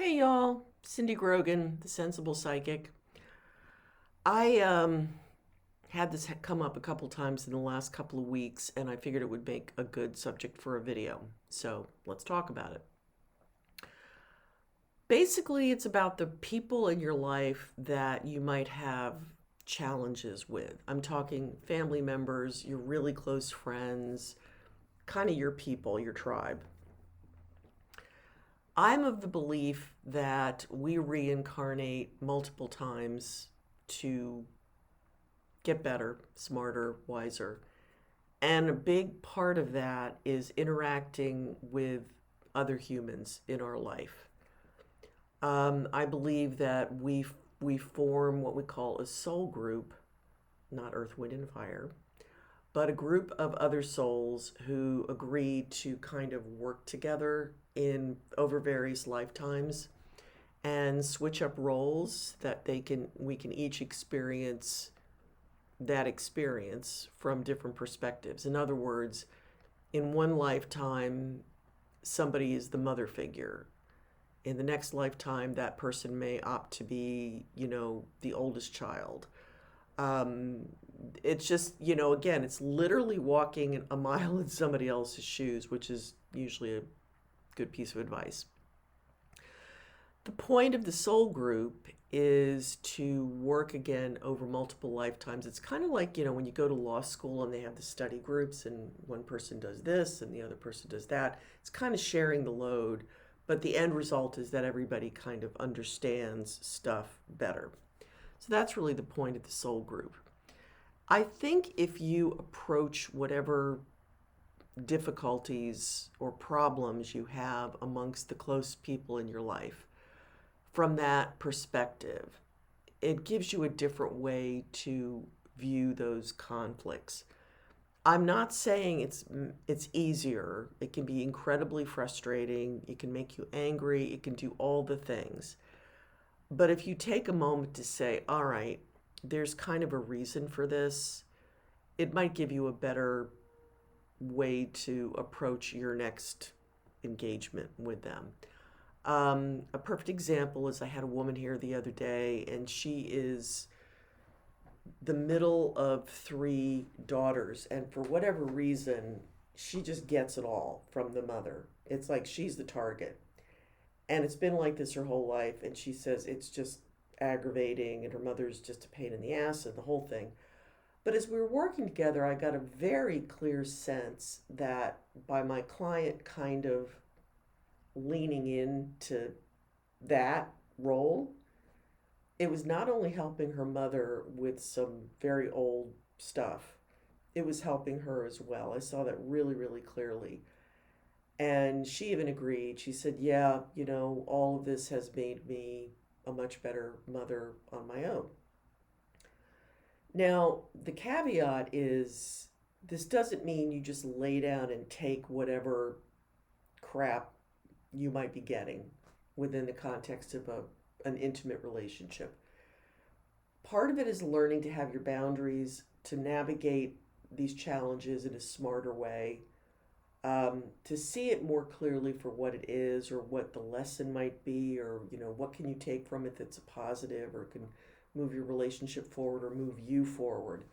Hey y'all, Cindy Grogan, the Sensible Psychic. I had this come up a couple times in the last couple of weeks, and I figured it would make a good subject for a video. So let's talk about it. Basically, it's about the people in your life that you might have challenges with. I'm talking family members, your really close friends, kind of your people, your tribe. I'm of the belief that we reincarnate multiple times to get better, smarter, wiser. And a big part of that is interacting with other humans in our life. I believe that we form what we call a soul group, not Earth, Wind, and Fire, but a group of other souls who agree to kind of work together in over various lifetimes and switch up roles that we can each experience that experience from different perspectives. In other words, in one lifetime, somebody is the mother figure. In the next lifetime, that person may opt to be, the oldest child. Um, it's just, again, it's literally walking a mile in somebody else's shoes, which is usually a good piece of advice. The point of the soul group is to work again over multiple lifetimes. It's kind of like, when you go to law school and they have the study groups and one person does this and the other person does that. It's kind of sharing the load, but the end result is that everybody kind of understands stuff better. So that's really the point of the soul group. I think if you approach whatever difficulties or problems you have amongst the close people in your life from that perspective, it gives you a different way to view those conflicts. I'm not saying it's easier. It can be incredibly frustrating. It can make you angry. It can do all the things. But if you take a moment to say, all right, there's kind of a reason for this, it might give you a better way to approach your next engagement with them. A perfect example is I had a woman here the other day, and she is the middle of three daughters, and for whatever reason, she just gets it all from the mother. It's like she's the target. And it's been like this her whole life, and she says it's just aggravating, and her mother's just a pain in the ass, and the whole thing. But as we were working together, I got a very clear sense that by my client kind of leaning into that role, it was not only helping her mother with some very old stuff, it was helping her as well. I saw that really, really clearly. And she even agreed. She said, yeah, all of this has made me a much better mother on my own. Now, the caveat is this doesn't mean you just lay down and take whatever crap you might be getting within the context of an intimate relationship. Part of it is learning to have your boundaries, to navigate these challenges in a smarter way, to see it more clearly for what it is or what the lesson might be, or what can you take from it that's a positive or can move your relationship forward or move you forward.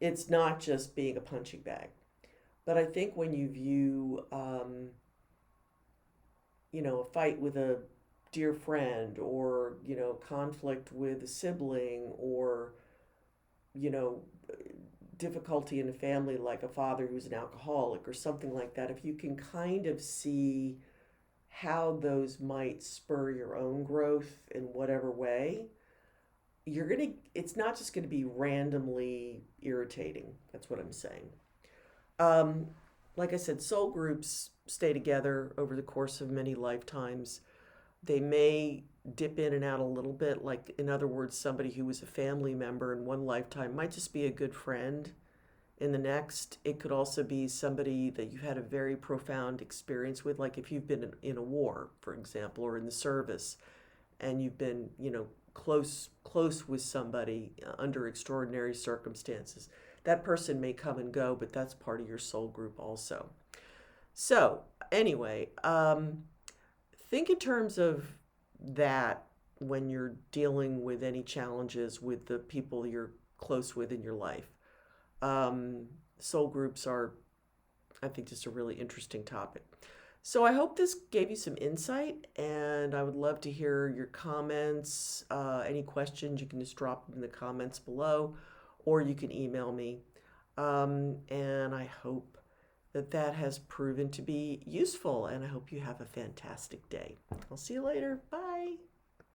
It's not just being a punching bag. But I think when you view a fight with a dear friend, or conflict with a sibling, or you know difficulty in a family like a father who's an alcoholic or something like that, if you can kind of see how those might spur your own growth in whatever way, it's not just going to be randomly irritating. That's what I'm saying. um, like I said, soul groups stay together over the course of many lifetimes. They may dip in and out a little bit. Like, in other words, somebody who was a family member in one lifetime might just be a good friend in the next. It could also be somebody that you've had a very profound experience with, like if you've been in a war, for example, or in the service, and you've been, close with somebody under extraordinary circumstances. That person may come and go, but that's part of your soul group also. So, anyway, think in terms of that when you're dealing with any challenges with the people you're close with in your life. Soul groups are, I think, just a really interesting topic. So I hope this gave you some insight, and I would love to hear your comments. Any questions, you can just drop them in the comments below, or you can email me. And I hope that that has proven to be useful, and I hope you have a fantastic day. I'll see you later. Bye.